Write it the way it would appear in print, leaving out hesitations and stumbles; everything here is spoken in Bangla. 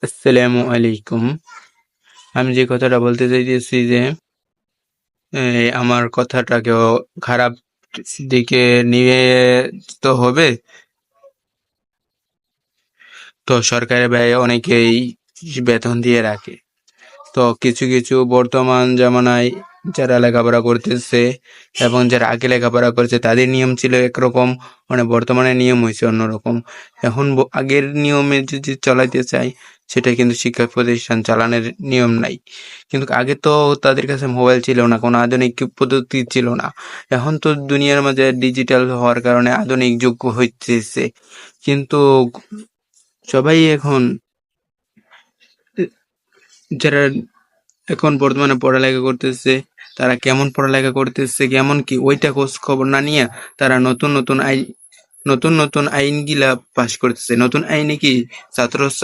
আসসালামু আলাইকুম। আমি যে কথাটা বলতে চাইতেছি যে আমার কথাটা কেউ খারাপ দিকে নিয়ে তো হবে। তো সরকারি ব্যয়ে অনেকেই বেতন দিয়ে রাখে। তো কিছু কিছু বর্তমান জামানায় যারা লেখাপড়া করতেছে এবং যারা আগে লেখাপড়া করেছে তাদের নিয়ম ছিল একরকম, মানে বর্তমানে নিয়ম হয়েছে অন্যরকম। এখন আগের নিয়মে যদি চলাইতে চাই সেটা কিন্তু শিক্ষা প্রতিষ্ঠান চালানোর নিয়ম নাই। কিন্তু আগে তো তাদের কাছে মোবাইল ছিল না, কোনো আধুনিক পদ্ধতি ছিল না। এখন তো দুনিয়ার মাঝে ডিজিটাল হওয়ার কারণে আধুনিক যুগ হইতেছে, কিন্তু সবাই এখন যারা এখন বর্তমানে পড়ালেখা করতেছে তারা কেমন পড়ালেখা করতেছে কেমন কি ওইটা খোঁজ খবর না নিয়ে তারা নতুন নতুন আইন গিলা পাশ করতেছে। নতুন আইনে কি ছাত্র